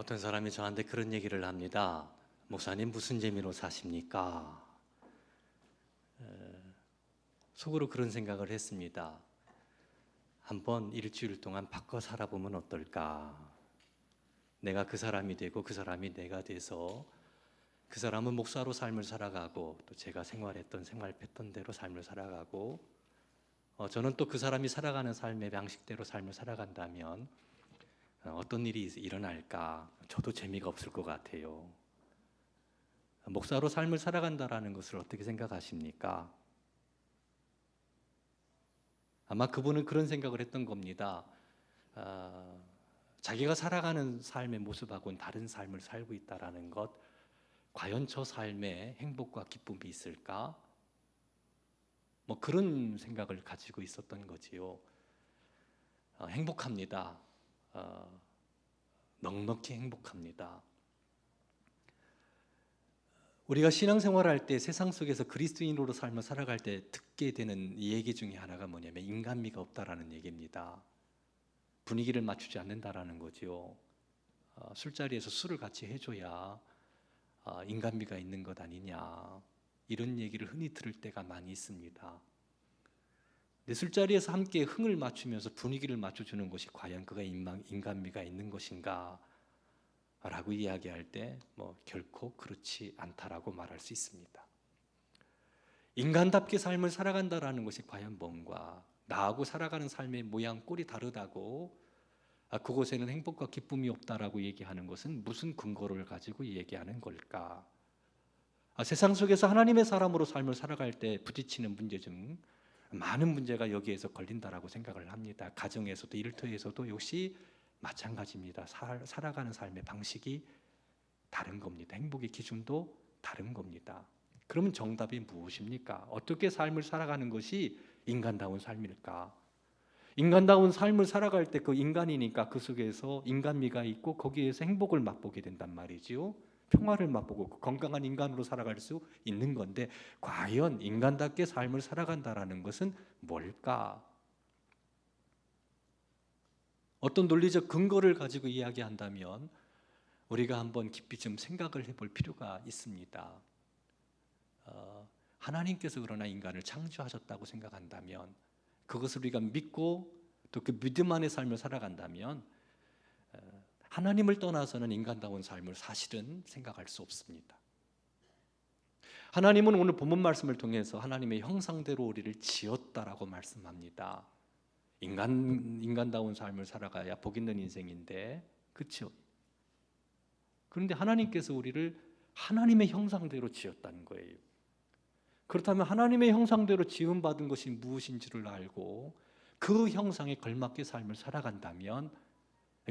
어떤 사람이 저한테 그런 얘기를 합니다. 목사님 무슨 재미로 사십니까? 속으로 그런 생각을 했습니다. 한번 일주일 동안 바꿔 살아보면 어떨까? 내가 그 사람이 되고 그 사람이 내가 돼서 그 사람은 목사로 삶을 살아가고 또 제가 생활했던 생활 패턴대로 삶을 살아가고 저는 또 그 사람이 살아가는 삶의 방식대로 삶을 살아간다면 어떤 일이 일어날까? 저도 재미가 없을 것 같아요. 목사로 삶을 살아간다라는 것을 어떻게 생각하십니까? 아마 그분은 그런 생각을 했던 겁니다. 자기가 살아가는 삶의 모습하고는 다른 삶을 살고 있다라는 것, 과연 저 삶에 행복과 기쁨이 있을까? 뭐 그런 생각을 가지고 있었던 거지요. 행복합니다. 넉넉히 행복합니다. 우리가 신앙생활할 때 세상 속에서 그리스도인으로 삶을 살아갈 때 듣게 되는 얘기 중에 하나가 뭐냐면 인간미가 없다라는 얘기입니다. 분위기를 맞추지 않는다라는 거죠. 술자리에서 술을 같이 해줘야 인간미가 있는 것 아니냐, 이런 얘기를 흔히 들을 때가 많이 있습니다. 근데 술자리에서 함께 흥을 맞추면서 분위기를 맞춰주는 것이 과연 그가 인간미가 있는 것인가 라고 이야기할 때 결코 그렇지 않다라고 말할 수 있습니다. 인간답게 삶을 살아간다라는 것이 과연 뭔가, 나하고 살아가는 삶의 모양 꼴이 다르다고 그곳에는 행복과 기쁨이 없다라고 얘기하는 것은 무슨 근거를 가지고 얘기하는 걸까? 세상 속에서 하나님의 사람으로 삶을 살아갈 때 부딪히는 문제 중 많은 문제가 여기에서 걸린다라고 생각을 합니다. 가정에서도 일터에서도 역시 마찬가지입니다. 살아가는 삶의 방식이 다른 겁니다. 행복의 기준도 다른 겁니다. 그러면 정답이 무엇입니까? 어떻게 삶을 살아가는 것이 인간다운 삶일까? 인간다운 삶을 살아갈 때 그 인간이니까 그 속에서 인간미가 있고 거기에서 행복을 맛보게 된단 말이지요. 평화를 맛보고 건강한 인간으로 살아갈 수 있는 건데, 과연 인간답게 삶을 살아간다라는 것은 뭘까? 어떤 논리적 근거를 가지고 이야기한다면 우리가 한번 깊이 좀 생각을 해볼 필요가 있습니다. 하나님께서 그러나 인간을 창조하셨다고 생각한다면, 그것을 우리가 믿고 또 그 믿음 안의 삶을 살아간다면 하나님을 떠나서는 인간다운 삶을 사실은 생각할 수 없습니다. 하나님은 오늘 본문 말씀을 통해서 하나님의 형상대로 우리를 지었다라고 말씀합니다. 인간다운 삶을 살아가야 복 있는 인생인데, 그렇죠? 그런데 하나님께서 우리를 하나님의 형상대로 지었다는 거예요. 그렇다면 하나님의 형상대로 지음받은 것이 무엇인지를 알고 그 형상에 걸맞게 삶을 살아간다면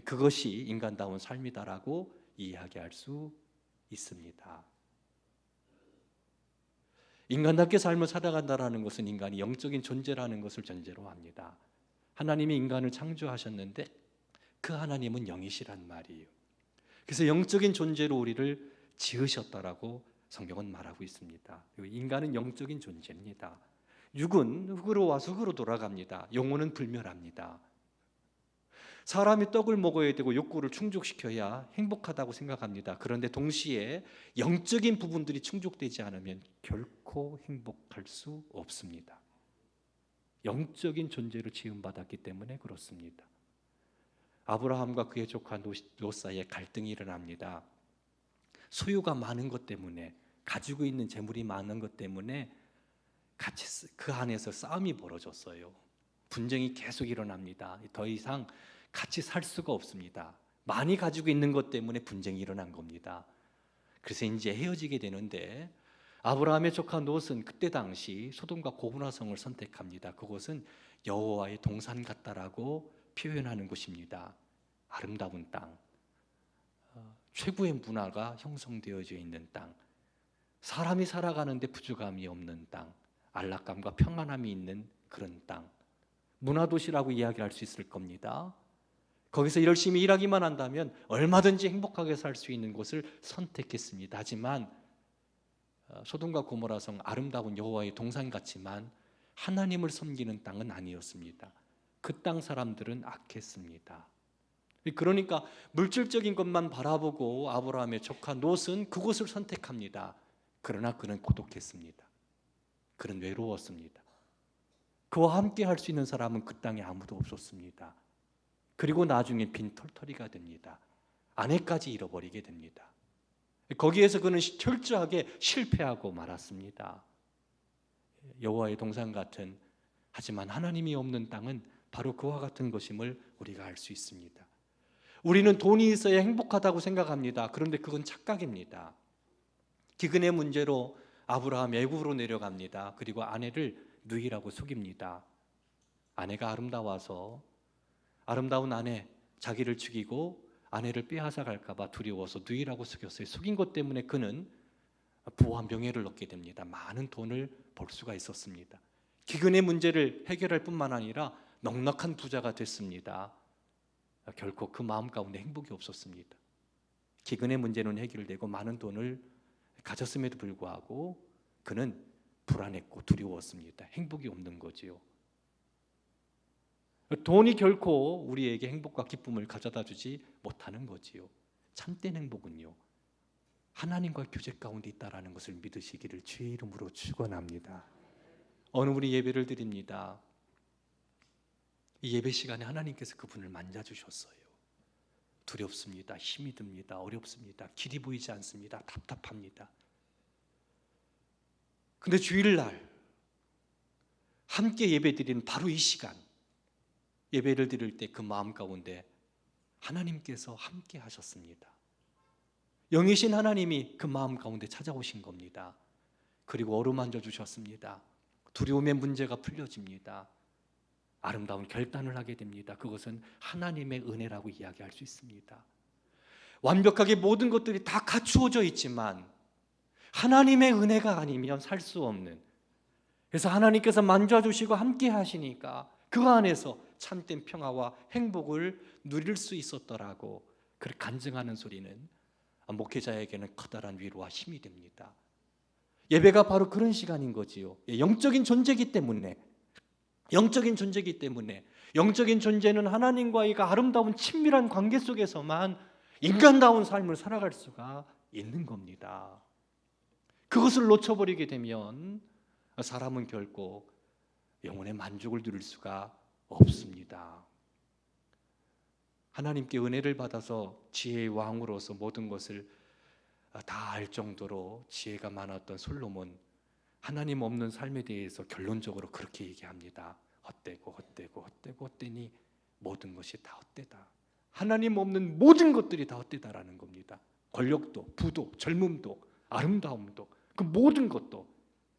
그것이 인간다운 삶이다라고 이야기할 수 있습니다. 인간답게 삶을 살아간다는 것은 인간이 영적인 존재라는 것을 전제로 합니다. 하나님이 인간을 창조하셨는데 그 하나님은 영이시란 말이에요. 그래서 영적인 존재로 우리를 지으셨다라고 성경은 말하고 있습니다. 그리고 인간은 영적인 존재입니다. 육은 흙으로 와서 흙으로 돌아갑니다. 영혼은 불멸합니다. 사람이 떡을 먹어야 되고 욕구를 충족시켜야 행복하다고 생각합니다. 그런데 동시에 영적인 부분들이 충족되지 않으면 결코 행복할 수 없습니다. 영적인 존재로 지음받았기 때문에 그렇습니다. 아브라함과 그의 조카 롯 사이에 갈등이 일어납니다. 소유가 많은 것 때문에, 가지고 있는 재물이 많은 것 때문에 같이 그 안에서 싸움이 벌어졌어요. 분쟁이 계속 일어납니다. 더 이상 같이 살 수가 없습니다. 많이 가지고 있는 것 때문에 분쟁이 일어난 겁니다. 그래서 이제 헤어지게 되는데, 아브라함의 조카 롯은 그때 당시 소돔과 고모라 성을 선택합니다. 그곳은 여호와의 동산 같다라고 표현하는 곳입니다. 아름다운 땅, 최고의 문화가 형성되어져 있는 땅, 사람이 살아가는데 부족함이 없는 땅, 안락감과 평안함이 있는 그런 땅, 문화도시라고 이야기할 수 있을 겁니다. 거기서 열심히 일하기만 한다면 얼마든지 행복하게 살 수 있는 곳을 선택했습니다. 하지만 소돔과 고모라 성, 아름다운 여호와의 동산 같지만 하나님을 섬기는 땅은 아니었습니다. 그 땅 사람들은 악했습니다. 그러니까 물질적인 것만 바라보고 아브라함의 조카 롯은 그곳을 선택합니다. 그러나 그는 고독했습니다. 그는 외로웠습니다. 그와 함께 할 수 있는 사람은 그 땅에 아무도 없었습니다. 그리고 나중에 빈털터리가 됩니다. 아내까지 잃어버리게 됩니다. 거기에서 그는 철저하게 실패하고 말았습니다. 여호와의 동산 같은, 하지만 하나님이 없는 땅은 바로 그와 같은 것임을 우리가 알 수 있습니다. 우리는 돈이 있어야 행복하다고 생각합니다. 그런데 그건 착각입니다. 기근의 문제로 아브라함 애굽으로 내려갑니다. 그리고 아내를 누이라고 속입니다. 아내가 아름다워서, 아름다운 아내, 자기를 죽이고 아내를 빼앗아 갈까 봐 두려워서 누이라고 속였어요. 속인 것 때문에 그는 부와 명예를 얻게 됩니다. 많은 돈을 벌 수가 있었습니다. 기근의 문제를 해결할 뿐만 아니라 넉넉한 부자가 됐습니다. 결코 그 마음 가운데 행복이 없었습니다. 기근의 문제는 해결되고 많은 돈을 가졌음에도 불구하고 그는 불안했고 두려웠습니다. 행복이 없는 거지요. 돈이 결코 우리에게 행복과 기쁨을 가져다 주지 못하는 거지요. 참된 행복은요, 하나님과 교제 가운데 있다라는 것을 믿으시기를 주의 이름으로 축원합니다. 어느 분이 예배를 드립니다. 이 예배 시간에 하나님께서 그분을 만져주셨어요. 두렵습니다. 힘이 듭니다. 어렵습니다. 길이 보이지 않습니다. 답답합니다. 근데 주일날 함께 예배 드리는 바로 이 시간, 예배를 드릴 때 그 마음 가운데 하나님께서 함께 하셨습니다. 영이신 하나님이 그 마음 가운데 찾아오신 겁니다. 그리고 어루만져 주셨습니다. 두려움의 문제가 풀려집니다. 아름다운 결단을 하게 됩니다. 그것은 하나님의 은혜라고 이야기할 수 있습니다. 완벽하게 모든 것들이 다 갖추어져 있지만 하나님의 은혜가 아니면 살 수 없는, 그래서 하나님께서 만져주시고 함께 하시니까 그 안에서 참된 평화와 행복을 누릴 수 있었더라고, 그렇게 간증하는 소리는 목회자에게는 커다란 위로와 힘이 됩니다. 예배가 바로 그런 시간인 거지요. 영적인 존재이기 때문에, 영적인 존재는 하나님과의 아름다운 친밀한 관계 속에서만 인간다운 삶을 살아갈 수가 있는 겁니다. 그것을 놓쳐버리게 되면 사람은 결코 영혼의 만족을 누릴 수가 없습니다. 하나님께 은혜를 받아서 지혜의 왕으로서 모든 것을 다 알 정도로 지혜가 많았던 솔로몬, 하나님 없는 삶에 대해서 결론적으로 그렇게 얘기합니다. 헛되니 모든 것이 다 헛되다. 하나님 없는 모든 것들이 다 헛되다라는 겁니다. 권력도, 부도, 젊음도, 아름다움도, 그 모든 것도,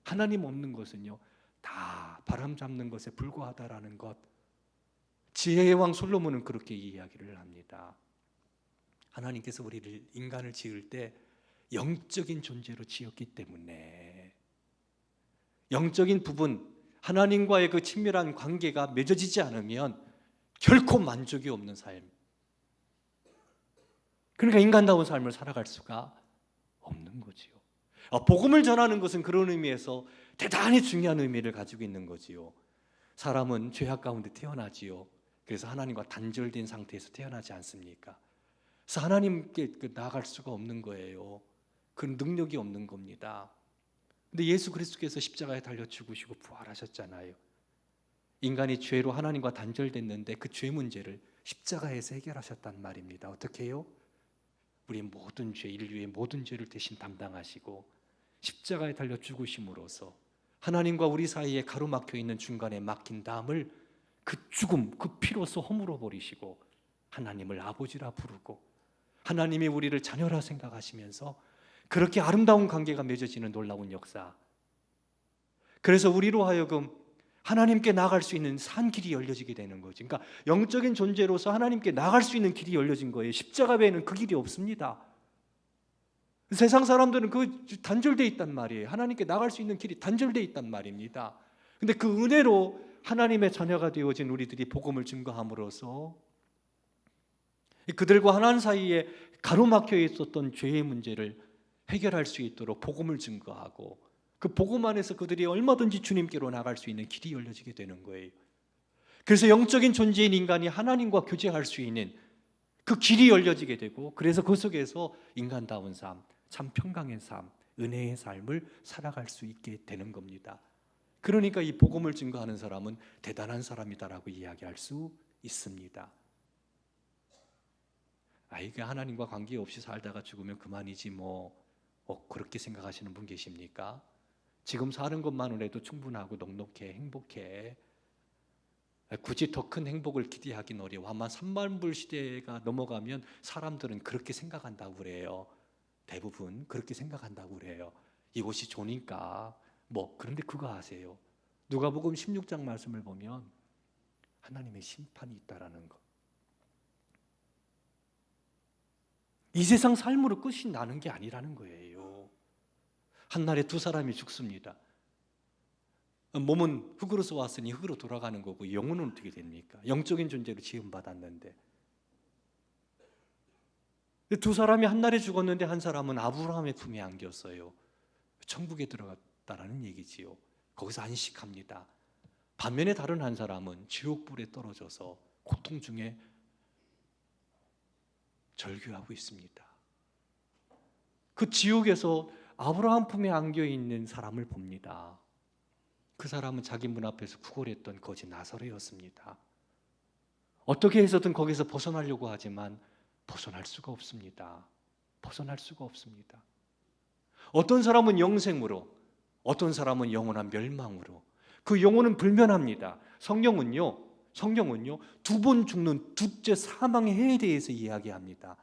하나님 없는 것은요 다 바람 잡는 것에 불과하다라는 것. 지혜의 왕 솔로몬은 그렇게 이야기를 합니다. 하나님께서 우리를, 인간을 지을 때 영적인 존재로 지었기 때문에 영적인 부분, 하나님과의 그 친밀한 관계가 맺어지지 않으면 결코 만족이 없는 삶, 그러니까 인간다운 삶을 살아갈 수가 없는 거지요. 복음을 전하는 것은 그런 의미에서 대단히 중요한 의미를 가지고 있는 거지요. 사람은 죄악 가운데 태어나지요. 그래서 하나님과 단절된 상태에서 태어나지 않습니까? 그래서 하나님께 나아갈 수가 없는 거예요. 그 능력이 없는 겁니다. 근데 예수 그리스도께서 십자가에 달려 죽으시고 부활하셨잖아요. 인간이 죄로 하나님과 단절됐는데 그 죄 문제를 십자가에서 해결하셨단 말입니다. 어떻게 해요? 우리 모든 죄, 인류의 모든 죄를 대신 담당하시고 십자가에 달려 죽으심으로써 하나님과 우리 사이에 가로막혀 있는 중간에 막힌 담을 그 죽음, 그 피로써 허물어 버리시고 하나님을 아버지라 부르고 하나님이 우리를 자녀라 생각하시면서 그렇게 아름다운 관계가 맺어지는 놀라운 역사. 그래서 우리로 하여금 하나님께 나아갈 수 있는 산 길이 열려지게 되는 거지. 그러니까 영적인 존재로서 하나님께 나아갈 수 있는 길이 열려진 거예요. 십자가 외에는 그 길이 없습니다. 세상 사람들은 그 단절되어 있단 말이에요. 하나님께 나아갈 수 있는 길이 단절되어 있단 말입니다. 근데 그 은혜로 하나님의 자녀가 되어진 우리들이 복음을 증거함으로써 그들과 하나님 사이에 가로막혀 있었던 죄의 문제를 해결할 수 있도록 복음을 증거하고 그 복음 안에서 그들이 얼마든지 주님께로 나갈 수 있는 길이 열려지게 되는 거예요. 그래서 영적인 존재인 인간이 하나님과 교제할 수 있는 그 길이 열려지게 되고, 그래서 그 속에서 인간다운 삶, 참 평강의 삶, 은혜의 삶을 살아갈 수 있게 되는 겁니다. 그러니까 이 복음을 증거하는 사람은 대단한 사람이다라고 이야기할 수 있습니다. 이게 하나님과 관계없이 살다가 죽으면 그만이지 그렇게 생각하시는 분 계십니까? 지금 사는 것만으로도 충분하고 넉넉해, 행복해. 굳이 더 큰 행복을 기대하긴 어려워. 아마 3만 불 시대가 넘어가면 사람들은 그렇게 생각한다고 그래요. 대부분 그렇게 생각한다고 그래요. 이곳이 좋으니까. 그런데 그거 아세요? 누가복음 16장 말씀을 보면 하나님의 심판이 있다라는 것. 이 세상 삶으로 끝이 나는 게 아니라는 거예요. 한날에 두 사람이 죽습니다. 몸은 흙으로서 왔으니 흙으로 돌아가는 거고, 영혼은 어떻게 됩니까? 영적인 존재로 지음받았는데, 두 사람이 한날에 죽었는데 한 사람은 아브라함의 품에 안겼어요. 천국에 들어갔다라는 얘기지요. 거기서 안식합니다. 반면에 다른 한 사람은 지옥불에 떨어져서 고통 중에 절규하고 있습니다. 그 지옥에서 아브라함 품에 안겨 있는 사람을 봅니다. 그 사람은 자기 문 앞에서 구걸했던 거지 나사로였습니다. 어떻게 해서든 거기서 벗어나려고 하지만 벗어날 수가 없습니다. 벗어날 수가 없습니다. 어떤 사람은 영생으로, 어떤 사람은 영원한 멸망으로. 그 영혼은 불면합니다. 성경은요 2번 죽는 둘째 사망의 해에 대해서 이야기합니다.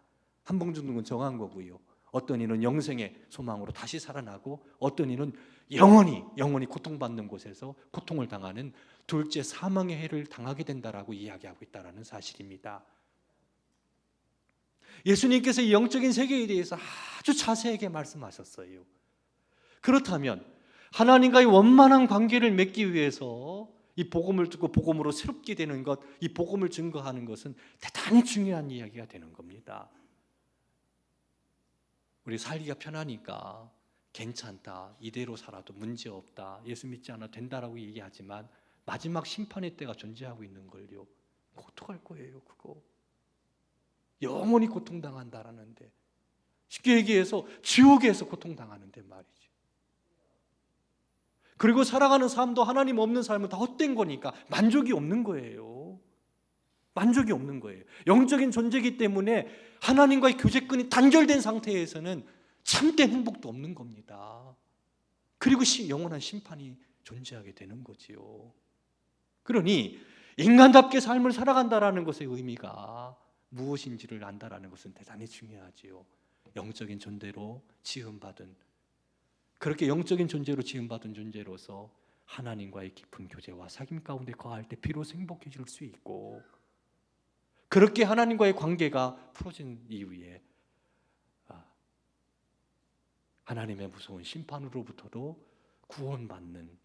한 번 죽는 건 정한 거고요. 어떤 이는 영생의 소망으로 다시 살아나고, 어떤 이는 영원히 고통받는 곳에서 고통을 당하는 둘째 사망의 해를 당하게 된다라고 이야기하고 있다는 사실입니다. 예수님께서 이 영적인 세계에 대해서 아주 자세하게 말씀하셨어요. 그렇다면 하나님과의 원만한 관계를 맺기 위해서 이 복음을 듣고 복음으로 새롭게 되는 것, 이 복음을 증거하는 것은 대단히 중요한 이야기가 되는 겁니다. 우리 살기가 편하니까 괜찮다, 이대로 살아도 문제없다, 예수 믿지 않아도 된다라고 얘기하지만 마지막 심판의 때가 존재하고 있는 걸요. 어떡할 거예요 그거? 영원히 고통당한다라는데, 쉽게 얘기해서 지옥에서 고통당하는데 말이죠. 그리고 살아가는 삶도 하나님 없는 삶은 다 헛된 거니까 만족이 없는 거예요. 만족이 없는 거예요. 영적인 존재이기 때문에 하나님과의 교제권이 단절된 상태에서는 참된 행복도 없는 겁니다. 그리고 영원한 심판이 존재하게 되는 거지요. 그러니 인간답게 삶을 살아간다라는 것의 의미가 무엇인지를 안다라는 것은 대단히 중요하지요. 영적인 존재로 지음받은, 그렇게 영적인 존재로 지음받은 존재로서 하나님과의 깊은 교제와 사귐 가운데 거할 때 비로소 행복해질 수 있고, 그렇게 하나님과의 관계가 풀어진 이후에 하나님의 무서운 심판으로부터도 구원받는,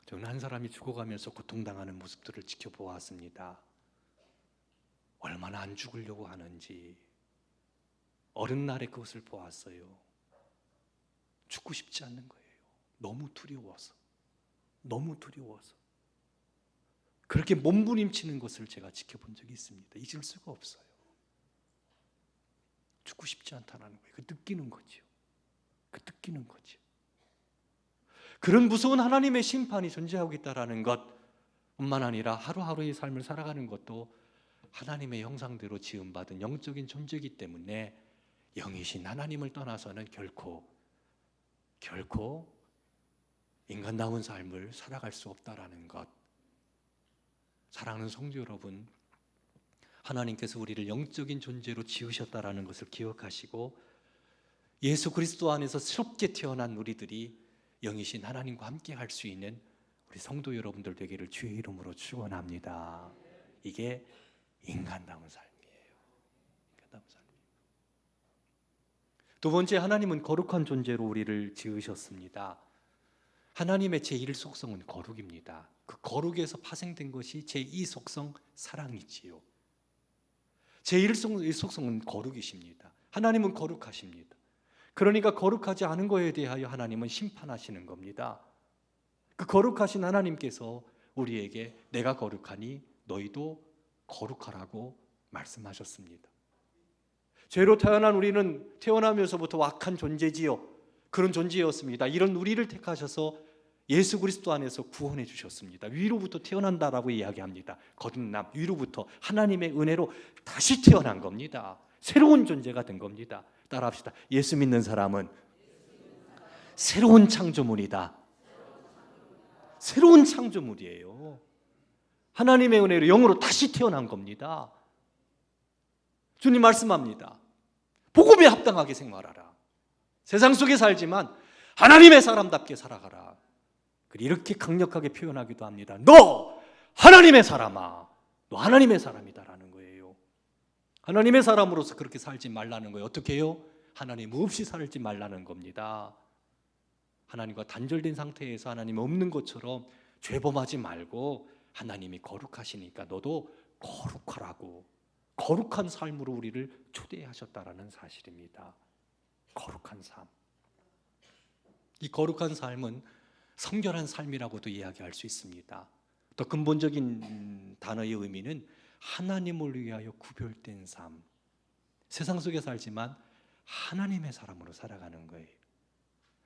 저는 한 사람이 죽어가면서 고통당하는 모습들을 지켜보았습니다. 얼마나 안 죽으려고 하는지 어린 날에 그것을 보았어요. 죽고 싶지 않는 거예요. 너무 두려워서. 그렇게 몸부림치는 것을 제가 지켜본 적이 있습니다. 잊을 수가 없어요. 죽고 싶지 않다는 거예요. 그 느끼는 거죠. 그런 무서운 하나님의 심판이 존재하고 있다는 것뿐만 아니라 하루하루의 삶을 살아가는 것도 하나님의 형상대로 지음받은 영적인 존재이기 때문에 영이신 하나님을 떠나서는 결코 인간다운 삶을 살아갈 수 없다라는 것. 사랑하는 성도 여러분, 하나님께서 우리를 영적인 존재로 지으셨다라는 것을 기억하시고, 예수 그리스도 안에서 새롭게 태어난 우리들이 영이신 하나님과 함께 할 수 있는 우리 성도 여러분들 되기를 주의 이름으로 축원합니다. 이게 인간다운 삶이에요. 두 번째, 하나님은 거룩한 존재로 우리를 지으셨습니다. 하나님의 제1 속성은 거룩입니다. 그 거룩에서 파생된 것이 제2 속성 사랑이지요. 제1 속성은 거룩이십니다. 하나님은 거룩하십니다. 그러니까 거룩하지 않은 것에 대하여 하나님은 심판하시는 겁니다. 그 거룩하신 하나님께서 우리에게 내가 거룩하니 너희도 거룩하라고 말씀하셨습니다. 죄로 태어난 우리는 태어나면서부터 악한 존재지요. 그런 존재였습니다. 이런 우리를 택하셔서 예수 그리스도 안에서 구원해 주셨습니다. 위로부터 태어난다라고 이야기합니다. 거듭남, 위로부터 하나님의 은혜로 다시 태어난 겁니다. 새로운 존재가 된 겁니다. 따라합시다. 예수 믿는 사람은 새로운 창조물이다. 새로운 창조물이에요. 하나님의 은혜로 영으로 다시 태어난 겁니다. 주님 말씀합니다. 복음에 합당하게 생활하라. 세상 속에 살지만 하나님의 사람답게 살아가라. 이렇게 강력하게 표현하기도 합니다. 너 하나님의 사람아, 너 하나님의 사람이다라는 거예요. 하나님의 사람으로서 그렇게 살지 말라는 거예요. 어떻게 해요? 하나님 없이 살지 말라는 겁니다. 하나님과 단절된 상태에서 하나님 없는 것처럼 죄범하지 말고 하나님이 거룩하시니까 너도 거룩하라고, 거룩한 삶으로 우리를 초대하셨다라는 사실입니다. 거룩한 삶. 이 거룩한 삶은 성결한 삶이라고도 이야기할 수 있습니다. 더 근본적인 단어의 의미는 하나님을 위하여 구별된 삶. 세상 속에 살지만 하나님의 사람으로 살아가는 거예요.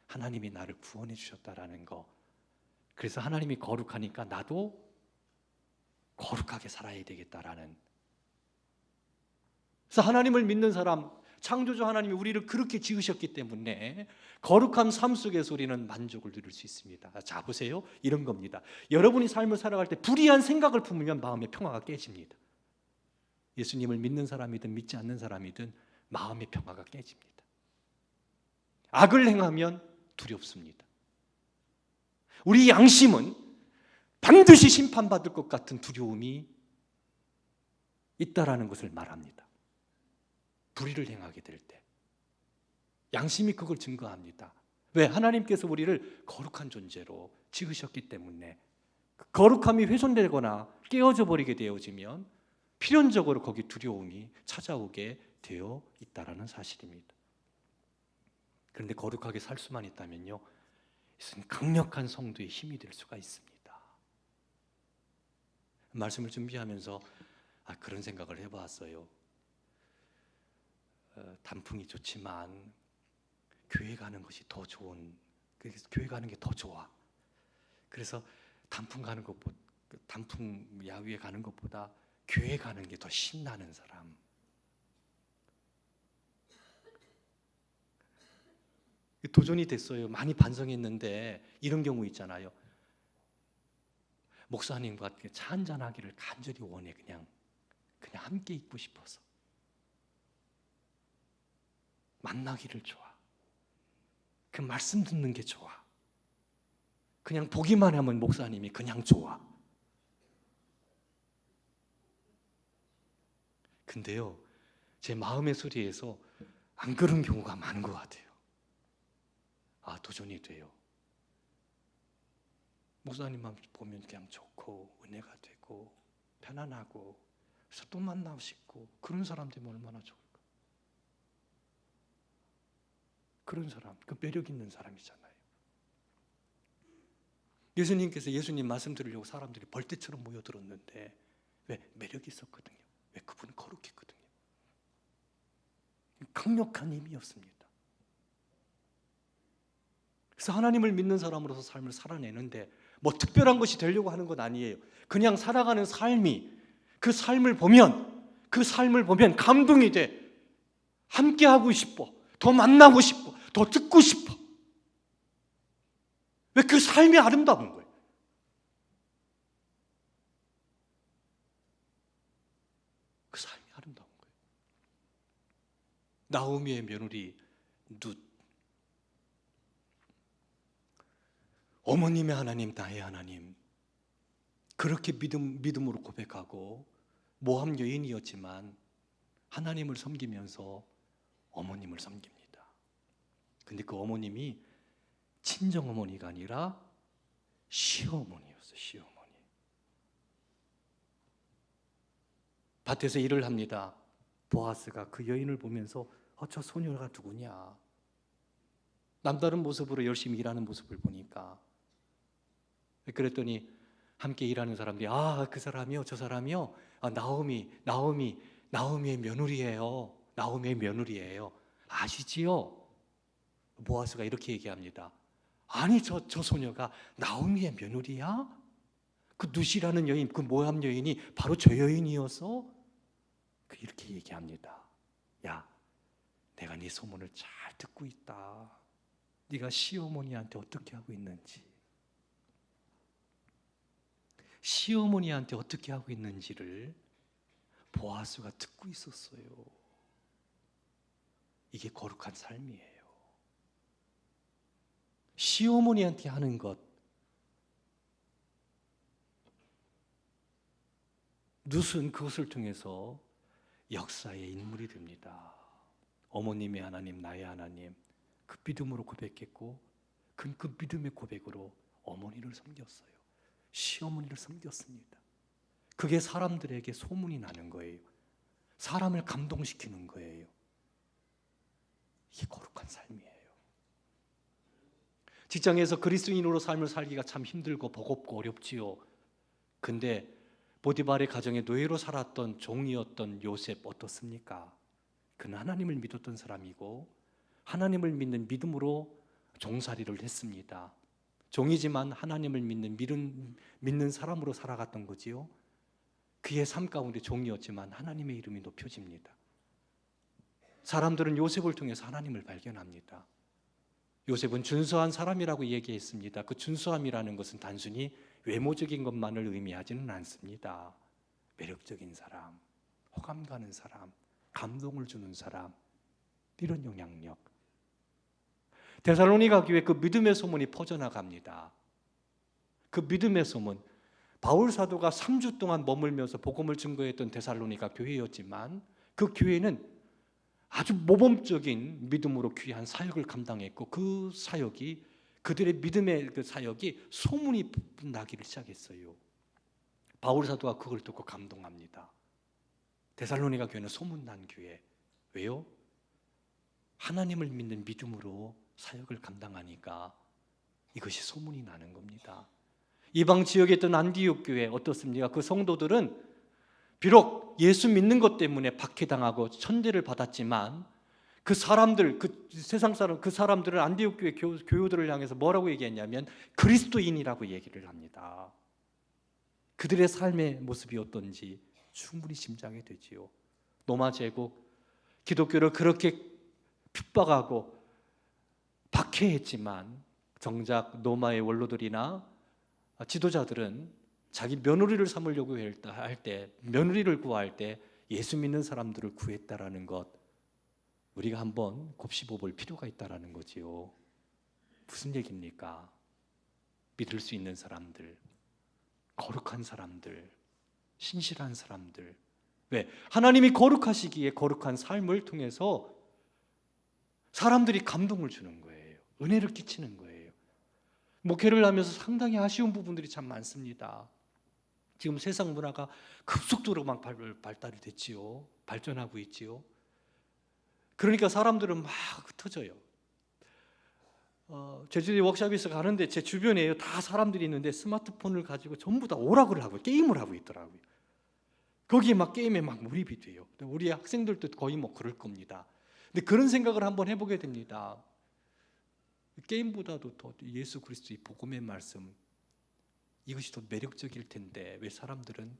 하나님이 나를 구원해 주셨다라는 거. 그래서 하나님이 거룩하니까 나도 거룩하게 살아야 되겠다라는. 그래서 하나님을 믿는 사람, 창조주 하나님이 우리를 그렇게 지으셨기 때문에 거룩한 삶 속에서 우리는 만족을 누릴 수 있습니다. 자, 보세요. 이런 겁니다. 여러분이 삶을 살아갈 때 불의한 생각을 품으면 마음의 평화가 깨집니다. 예수님을 믿는 사람이든 믿지 않는 사람이든 마음의 평화가 깨집니다. 악을 행하면 두렵습니다. 우리 양심은 반드시 심판받을 것 같은 두려움이 있다라는 것을 말합니다. 불의를 행하게 될 때 양심이 그걸 증거합니다. 왜? 하나님께서 우리를 거룩한 존재로 지으셨기 때문에 그 거룩함이 훼손되거나 깨어져 버리게 되어지면 필연적으로 거기 두려움이 찾아오게 되어 있다라는 사실입니다. 그런데 거룩하게 살 수만 있다면요, 이것은 강력한 성도의 힘이 될 수가 있습니다. 말씀을 준비하면서 그런 생각을 해봤어요. 단풍이 좋지만 교회 가는 것이 더 좋은, 교회 가는 게 더 좋아. 그래서 단풍 가는 것보다, 단풍 야외에 가는 것보다 교회 가는 게 더 신나는 사람. 도전이 됐어요. 많이 반성했는데 이런 경우 있잖아요. 목사님과 차 한잔 하기를 간절히 원해. 그냥 함께 있고 싶어서. 만나기를 좋아. 그 말씀 듣는 게 좋아. 그냥 보기만 하면 목사님이 그냥 좋아. 근데요, 제 마음의 소리에서 안 그런 경우가 많은 것 같아요. 도전이 돼요. 목사님만 보면 그냥 좋고 은혜가 되고 편안하고, 그래서 또 만나고 싶고, 그런 사람 되면 얼마나 좋을까. 그런 사람, 그 매력 있는 사람이잖아요. 예수님께서 예수님 말씀 들으려고 사람들이 벌떼처럼 모여들었는데 왜? 매력이 있었거든요. 왜? 그분은 거룩했거든요. 강력한 힘이었습니다. 그래서 하나님을 믿는 사람으로서 삶을 살아내는데 뭐 특별한 것이 되려고 하는 건 아니에요. 그냥 살아가는 삶이, 그 삶을 보면 감동이 돼. 함께 하고 싶어. 더 만나고 싶어. 더 듣고 싶어. 왜? 그 삶이 아름다운 거예요. 그 삶이 아름다운 거예요. 나오미의 며느리 룻, 어머님의 하나님, 나의 하나님, 그렇게 믿음으로 고백하고 모함 여인이었지만 하나님을 섬기면서 어머님을 섬깁니다. 근데 그 어머님이 친정 어머니가 아니라 시어머니였어요. 시어머니. 밭에서 일을 합니다. 보아스가 그 여인을 보면서 저 소녀가 누구냐, 남다른 모습으로 열심히 일하는 모습을 보니까, 그랬더니 함께 일하는 사람들이 그 사람이요, 저 사람이요, 나오미 나오미의 며느리예요. 나오미의 며느리예요. 아시지요? 보아스가 이렇게 얘기합니다. 아니 저 소녀가 나오미의 며느리야? 그 누시라는 여인, 그 모압 여인이 바로 저 여인이어서 이렇게 얘기합니다. 야, 내가 네 소문을 잘 듣고 있다. 네가 시어머니한테 어떻게 하고 있는지, 시어머니한테 어떻게 하고 있는지를 보아스가 듣고 있었어요. 이게 거룩한 삶이에요. 시어머니한테 하는 것, 룻은 그것을 통해서 역사의 인물이 됩니다. 어머님의 하나님, 나의 하나님, 그 믿음으로 고백했고, 그 믿음의 고백으로 어머니를 섬겼어요. 시어머니를 섬겼습니다. 그게 사람들에게 소문이 나는 거예요. 사람을 감동시키는 거예요. 이게 거룩한 삶이에요. 직장에서 그리스도인으로 삶을 살기가 참 힘들고 버겁고 어렵지요. 근데 보디발의 가정에 노예로 살았던 종이었던 요셉 어떻습니까? 그는 하나님을 믿었던 사람이고 하나님을 믿는 믿음으로 종살이를 했습니다. 종이지만 하나님을 믿는 사람으로 살아갔던 거지요. 그의 삶 가운데 종이었지만 하나님의 이름이 높여집니다. 사람들은 요셉을 통해서 하나님을 발견합니다. 요셉은 준수한 사람이라고 얘기했습니다. 그 준수함이라는 것은 단순히 외모적인 것만을 의미하지는 않습니다. 매력적인 사람, 호감 가는 사람, 감동을 주는 사람, 이런 영향력. 데살로니가 교회 그 믿음의 소문이 퍼져나갑니다. 그 믿음의 소문, 바울 사도가 3주 동안 머물면서 복음을 증거했던 데살로니가 교회였지만 그 교회는 아주 모범적인 믿음으로 귀한 사역을 감당했고 그 사역이, 그들의 믿음의 그 사역이 소문이 나기를 시작했어요. 바울 사도가 그걸 듣고 감동합니다. 데살로니가 교회는 소문난 교회. 왜요? 하나님을 믿는 믿음으로 사역을 감당하니까 이것이 소문이 나는 겁니다. 이방 지역에 있던 안디옥 교회 어떻습니까? 그 성도들은 비록 예수 믿는 것 때문에 박해당하고 천대를 받았지만 그 사람들, 그 세상 사람, 그 사람들은 안디옥 교회 교우들을 향해서 뭐라고 얘기했냐면 그리스도인이라고 얘기를 합니다. 그들의 삶의 모습이 어떤지 충분히 짐작이 되지요. 로마 제국, 기독교를 그렇게 핍박하고 박해했지만 정작 로마의 원로들이나 지도자들은 자기 며느리를 삼으려고 할 때, 며느리를 구할 때 예수 믿는 사람들을 구했다라는 것, 우리가 한번 곱씹어 볼 필요가 있다라는 거지요. 무슨 얘기입니까? 믿을 수 있는 사람들, 거룩한 사람들, 신실한 사람들. 왜? 하나님이 거룩하시기에 거룩한 삶을 통해서 사람들이 감동을 주는 거예요. 은혜를 끼치는 거예요. 목회를 하면서 상당히 아쉬운 부분들이 참 많습니다. 지금 세상 문화가 급속도로 막 발달이 됐지요. 발전하고 있지요. 그러니까 사람들은 막 흩어져요. 제주도에 워크숍에서 가는데 제 주변에 다 사람들이 있는데 스마트폰을 가지고 전부 다 오락을 하고 게임을 하고 있더라고요. 거기에 막 게임에 막 몰입이 돼요. 우리 학생들도 거의 뭐 그럴 겁니다. 근데 그런 생각을 한번 해보게 됩니다. 게임보다도 더 예수 그리스도의 복음의 말씀, 이것이 더 매력적일 텐데 왜 사람들은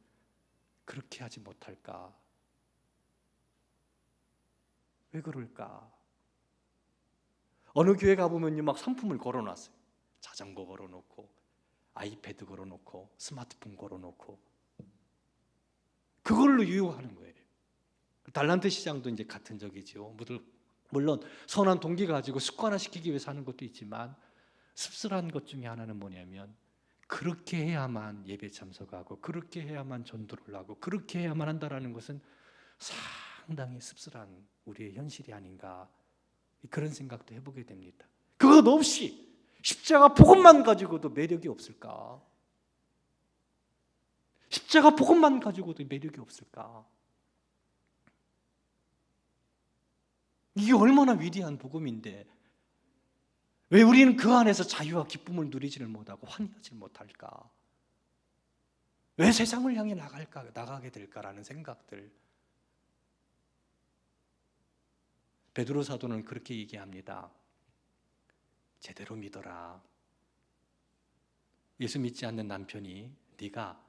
그렇게 하지 못할까? 왜 그럴까? 어느 교회 가보면요 막 상품을 걸어놨어요. 자전거 걸어놓고 아이패드 걸어놓고 스마트폰 걸어놓고 그걸로 유혹하는 거예요. 달란트 시장도 이제 같은 적이죠. 물론 선한 동기 가지고 습관화시키기 위해서 하는 것도 있지만 씁쓸한 것 중에 하나는 뭐냐면 그렇게 해야만 예배 참석하고 그렇게 해야만 전도를 하고 그렇게 해야만 한다라는 것은 상당히 씁쓸한 우리의 현실이 아닌가, 그런 생각도 해보게 됩니다. 그것 없이 십자가 복음만 가지고도 매력이 없을까? 십자가 복음만 가지고도 매력이 없을까? 이게 얼마나 위대한 복음인데 왜 우리는 그 안에서 자유와 기쁨을 누리지를 못하고 환희하지 못할까? 왜 세상을 향해 나가게 될까라는 생각들, 베드로 사도는 그렇게 얘기합니다. 제대로 믿어라. 예수 믿지 않는 남편이 네가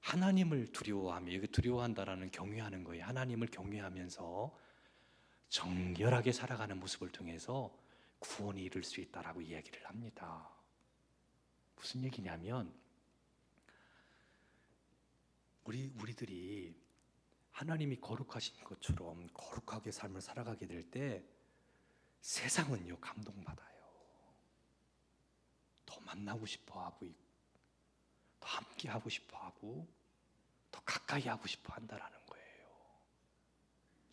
하나님을 두려워하며, 여기 두려워한다라는 경외하는 거예요. 하나님을 경외하면서 정결하게 살아가는 모습을 통해서 구원에 이를 수 있다라고 이야기를 합니다. 무슨 얘기냐면 우리들이 하나님이 거룩하신 것처럼 거룩하게 삶을 살아가게 될 때 세상은요 감동받아요. 더 만나고 싶어하고, 더 함께하고 싶어하고, 더 가까이 하고 싶어 한다라는 거예요.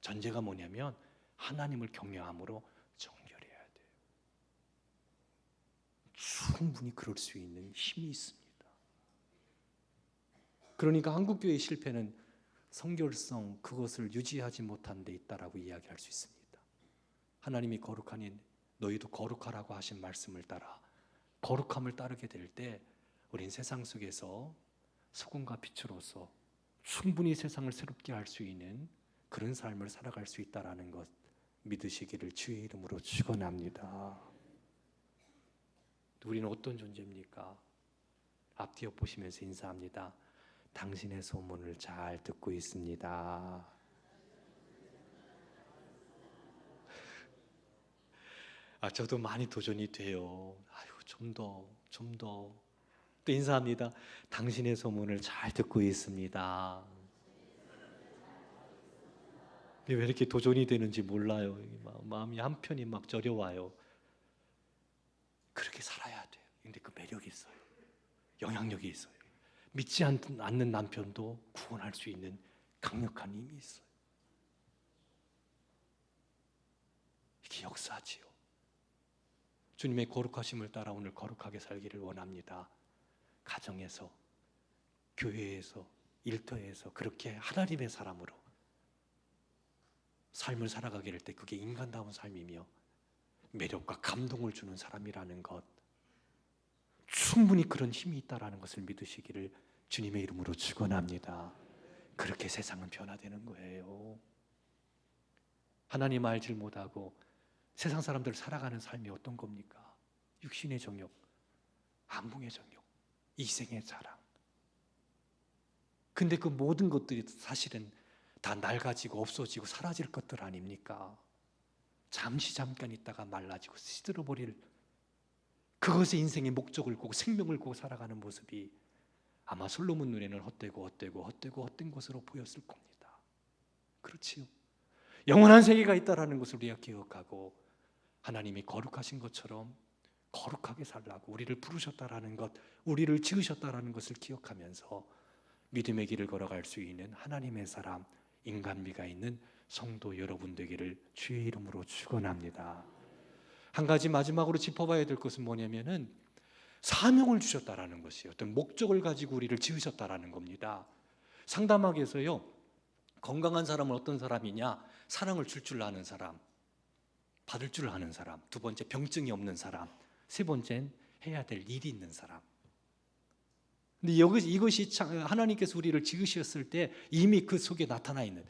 전제가 뭐냐면 하나님을 경외함으로 정결해야 돼요. 충분히 그럴 수 있는 힘이 있습니다. 그러니까 한국교회의 실패는 성결성, 그것을 유지하지 못한 데 있다라고 이야기할 수 있습니다. 하나님이 거룩하니 너희도 거룩하라고 하신 말씀을 따라 거룩함을 따르게 될 때 우린 세상 속에서 소금과 빛으로서 충분히 세상을 새롭게 할 수 있는 그런 삶을 살아갈 수 있다라는 것 믿으시기를 주의 이름으로 축원합니다. 우리는 어떤 존재입니까? 앞뒤 엿보시면서 인사합니다. 당신의 소문을 잘 듣고 있습니다. 저도 많이 도전이 돼요. 좀 더. 또 인사합니다. 당신의 소문을 잘 듣고 있습니다. 왜 이렇게 도전이 되는지 몰라요. 마음이 한편이 막 저려와요. 그렇게 살아야 돼요. 근데 그 매력이 있어요. 영향력이 있어요. 믿지 않는 남편도 구원할 수 있는 강력한 힘이 있어요. 이게 역사지요. 주님의 거룩하심을 따라 오늘 거룩하게 살기를 원합니다. 가정에서, 교회에서, 일터에서 그렇게 하나님의 사람으로 삶을 살아가게 될 때 그게 인간다운 삶이며 매력과 감동을 주는 사람이라는 것, 충분히 그런 힘이 있다는 것을 믿으시기를 주님의 이름으로 축원합니다. 그렇게 세상은 변화되는 거예요. 하나님 알지 못하고 세상 사람들 살아가는 삶이 어떤 겁니까? 육신의 정욕, 안목의 정욕, 이생의 자랑. 근데 그 모든 것들이 사실은 다 낡아지고 없어지고 사라질 것들 아닙니까? 잠깐 있다가 말라지고 시들어버릴, 그것의 인생의 목적을 꾸고 생명을 꾸고 살아가는 모습이 아마 솔로몬 눈에는 헛된 것으로 보였을 겁니다. 그렇지요. 영원한 세계가 있다는 것을 우리가 기억하고 하나님이 거룩하신 것처럼 거룩하게 살라고 우리를 부르셨다라는 것, 우리를 지으셨다라는 것을 기억하면서 믿음의 길을 걸어갈 수 있는 하나님의 사람, 인간미가 있는 성도 여러분 되기를 주의 이름으로 축원합니다. 한 가지 마지막으로 짚어봐야 될 것은 뭐냐면은 사명을 주셨다라는 것이에요. 어떤 목적을 가지고 우리를 지으셨다라는 겁니다. 상담학에서요, 건강한 사람은 어떤 사람이냐? 사랑을 줄 아는 사람, 받을 줄 아는 사람. 두 번째, 병증이 없는 사람. 세 번째는 해야 될 일이 있는 사람. 근데 이것이 하나님께서 우리를 지으셨을 때 이미 그 속에 나타나 있는,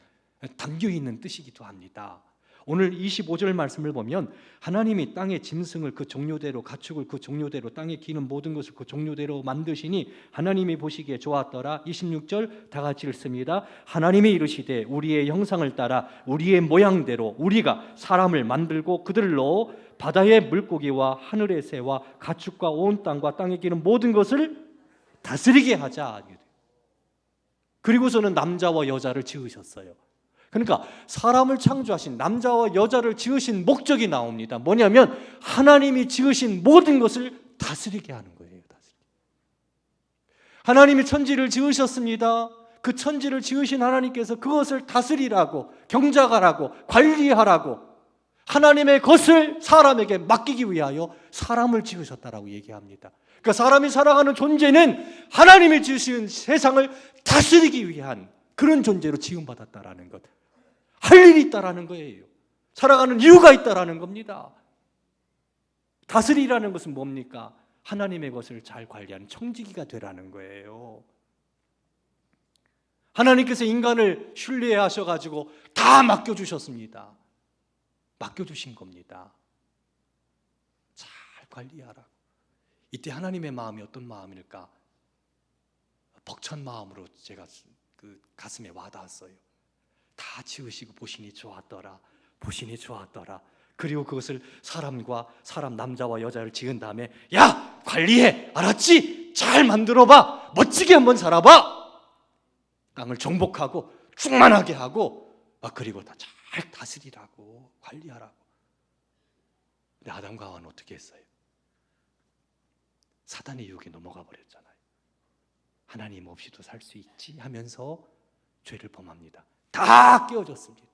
담겨 있는 뜻이기도 합니다. 오늘 25절 말씀을 보면 하나님이 땅의 짐승을 그 종류대로, 가축을 그 종류대로, 땅에 기는 모든 것을 그 종류대로 만드시니 하나님이 보시기에 좋았더라. 26절 다 같이 읽습니다. 하나님이 이르시되 우리의 형상을 따라 우리의 모양대로 우리가 사람을 만들고 그들로 바다의 물고기와 하늘의 새와 가축과 온 땅과 땅에 기는 모든 것을 다스리게 하자. 그리고서는 남자와 여자를 지으셨어요. 그러니까 사람을 창조하신, 남자와 여자를 지으신 목적이 나옵니다. 뭐냐면 하나님이 지으신 모든 것을 다스리게 하는 거예요. 하나님이 천지를 지으셨습니다. 그 천지를 지으신 하나님께서 그것을 다스리라고, 경작하라고, 관리하라고, 하나님의 것을 사람에게 맡기기 위하여 사람을 지으셨다라고 얘기합니다. 그러니까 사람이 살아가는 존재는 하나님이 지으신 세상을 다스리기 위한 그런 존재로 지음받았다라는 것, 할 일이 있다라는 거예요. 살아가는 이유가 있다라는 겁니다. 다스리라는 것은 뭡니까? 하나님의 것을 잘 관리하는 청지기가 되라는 거예요. 하나님께서 인간을 신뢰하셔가지고 다 맡겨주셨습니다. 맡겨주신 겁니다. 잘 관리하라고. 이때 하나님의 마음이 어떤 마음일까? 벅찬 마음으로 제가 그 가슴에 와닿았어요. 다 지으시고 보시니 좋았더라. 보시니 좋았더라. 그리고 그것을 사람 남자와 여자를 지은 다음에 야 관리해 알았지? 잘 만들어봐. 멋지게 한번 살아봐. 땅을 정복하고 충만하게 하고 그리고 다 잘 다스리라고 관리하라고. 근데 아담과 하와는 어떻게 했어요? 사단의 유혹에 넘어가 버렸잖아요. 하나님 없이도 살 수 있지 하면서 죄를 범합니다. 다 깨어졌습니다.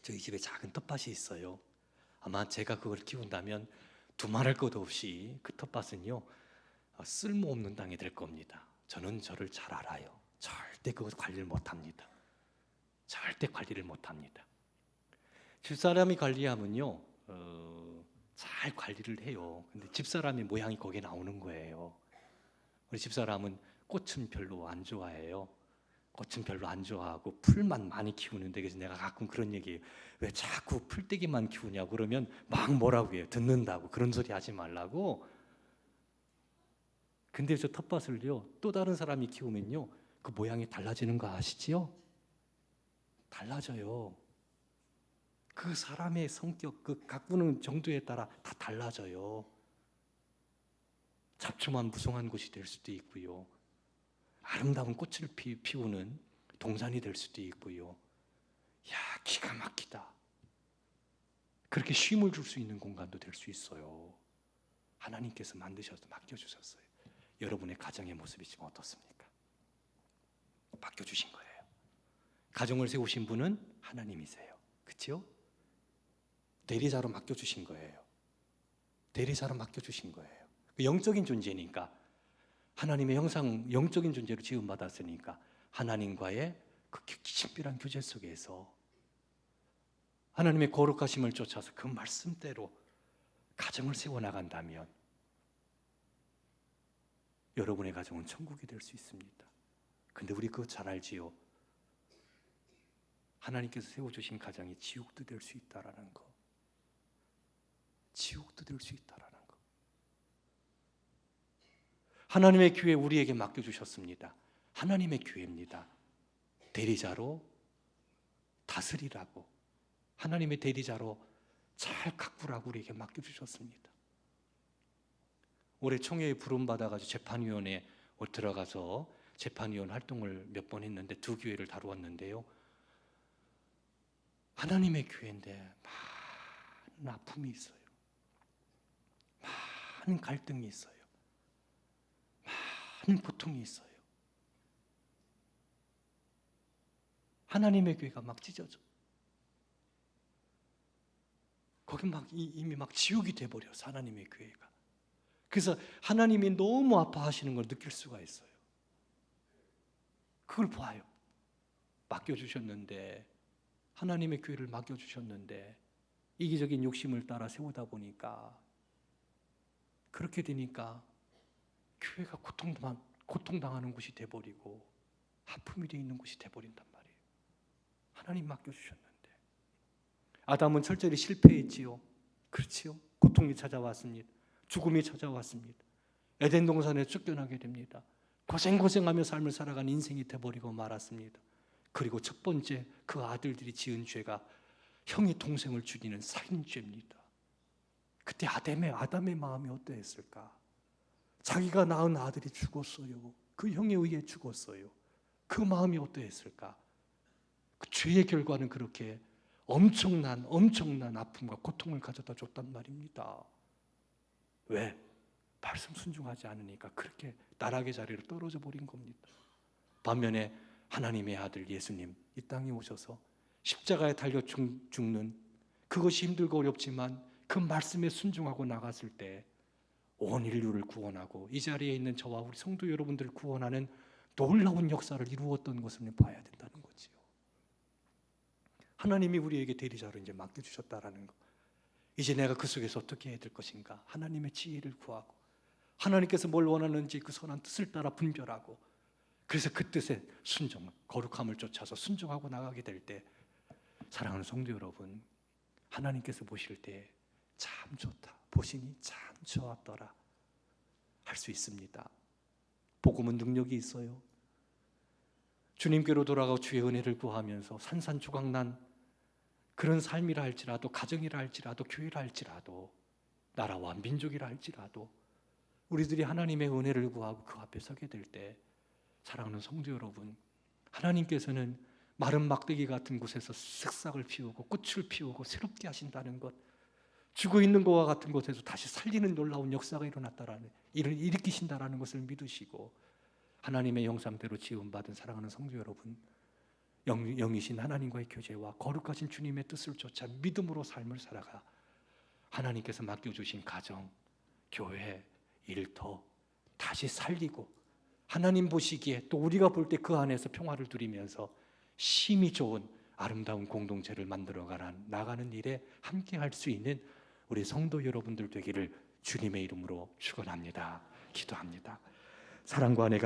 저희 집에 작은 텃밭이 있어요. 아마 제가 그걸 키운다면 두말할 것 없이 그 텃밭은요 쓸모없는 땅이 될 겁니다. 저는 저를 잘 알아요. 절대 그것 관리를 못합니다. 절대 관리를 못합니다. 집사람이 관리하면요 잘 관리를 해요. 근데 집사람의 모양이 거기에 나오는 거예요. 우리 집사람은 꽃은 별로 안 좋아해요. 꽃은 별로 안 좋아하고 풀만 많이 키우는데, 그래서 내가 가끔 그런 얘기해요. 왜 자꾸 풀떼기만 키우냐고 그러면 막 뭐라고 해요. 듣는다고. 그런 소리 하지 말라고. 근데 저 텃밭을요 또 다른 사람이 키우면요 그 모양이 달라지는 거 아시지요? 달라져요. 그 사람의 성격, 그 가꾸는 정도에 따라 다 달라져요. 잡초만 무성한 곳이 될 수도 있고요, 아름다운 꽃을 피우는 동산이 될 수도 있고요. 야, 기가 막히다. 그렇게 쉼을 줄 수 있는 공간도 될 수 있어요. 하나님께서 만드셔서 맡겨주셨어요. 여러분의 가정의 모습이 지금 어떻습니까? 맡겨주신 거예요. 가정을 세우신 분은 하나님이세요. 그렇죠? 대리자로 맡겨주신 거예요. 대리자로 맡겨주신 거예요. 영적인 존재니까, 하나님의 형상, 영적인 존재로 지음받았으니까 하나님과의 그 신비한 교제 속에서 하나님의 거룩하심을 쫓아서 그 말씀대로 가정을 세워나간다면 여러분의 가정은 천국이 될 수 있습니다. 근데 우리 그거 잘 알지요? 하나님께서 세워주신 가정이 지옥도 될 수 있다라는 거. 지옥도 될 수 있다라는 거. 하나님의 교회 우리에게 맡겨주셨습니다. 하나님의 교회입니다. 대리자로 다스리라고, 하나님의 대리자로 잘 가꾸라고 우리에게 맡겨주셨습니다. 올해 총회에 부름받아가지고 재판위원회에 들어가서 재판위원 활동을 몇 번 했는데 두 교회를 다루었는데요, 하나님의 교회인데 많은 아픔이 있어요. 많은 갈등이 있어요. 많은 고통이 있어요. 하나님의 교회가 막 찢어져. 거기 막 이미 막 지옥이 돼버려서 하나님의 교회가. 그래서 하나님이 너무 아파하시는 걸 느낄 수가 있어요. 그걸 봐요. 맡겨주셨는데, 하나님의 교회를 맡겨주셨는데 이기적인 욕심을 따라 세우다 보니까, 그렇게 되니까 교회가 고통당하는 곳이 돼버리고 아픔이 되어 있는 곳이 돼버린단 말이에요. 하나님 맡겨주셨는데. 아담은 철저히 실패했지요. 그렇지요. 고통이 찾아왔습니다. 죽음이 찾아왔습니다. 에덴 동산에 쫓겨나게 됩니다. 고생하며 삶을 살아간 인생이 돼버리고 말았습니다. 그리고 첫 번째 그 아들들이 지은 죄가 형이 동생을 죽이는 살인죄입니다. 그때 아담의 마음이 어떠했을까? 자기가 낳은 아들이 죽었어요. 그 형에 의해 죽었어요. 그 마음이 어떠했을까? 그 죄의 결과는 그렇게 엄청난 아픔과 고통을 가져다 줬단 말입니다. 왜? 말씀 순종하지 않으니까 그렇게 나락의 자리로 떨어져 버린 겁니다. 반면에 하나님의 아들 예수님 이 땅에 오셔서 십자가에 달려 죽는, 그것이 힘들고 어렵지만 그 말씀에 순종하고 나갔을 때 온 인류를 구원하고 이 자리에 있는 저와 우리 성도 여러분들을 구원하는 놀라운 역사를 이루었던 것을 봐야 된다는 거지요. 하나님이 우리에게 대리자로 이제 맡겨주셨다라는 거. 이제 내가 그 속에서 어떻게 해야 될 것인가? 하나님의 지혜를 구하고, 하나님께서 뭘 원하는지 그 선한 뜻을 따라 분별하고, 그래서 그 뜻에 순종, 거룩함을 쫓아서 순종하고 나가게 될 때 사랑하는 성도 여러분, 하나님께서 보실 때 참 좋다, 보시니 참 좋았더라 할 수 있습니다. 복음은 능력이 있어요. 주님께로 돌아가고 주의 은혜를 구하면서 산산조각난 그런 삶이라 할지라도, 가정이라 할지라도, 교회라 할지라도, 나라와 민족이라 할지라도 우리들이 하나님의 은혜를 구하고 그 앞에 서게 될 때, 사랑하는 성도 여러분, 하나님께서는 마른 막대기 같은 곳에서 쓱싹을 피우고 꽃을 피우고 새롭게 하신다는 것, 죽어 있는 것과 같은 곳에서 다시 살리는 놀라운 역사가 일을 일으키신다라는 것을 믿으시고, 하나님의 형상대로 지음받은 사랑하는 성도 여러분, 영이신 하나님과의 교제와 거룩하신 주님의 뜻을 쫓아 믿음으로 삶을 살아가 하나님께서 맡겨주신 가정, 교회, 일터 다시 살리고, 하나님 보시기에 또 우리가 볼 때 그 안에서 평화를 누리면서 심히 좋은 아름다운 공동체를 만들어 나가는 일에 함께 할 수 있는 우리 성도 여러분들 되기를 주님의 이름으로 축원합니다. 기도합니다. 사랑과 은혜가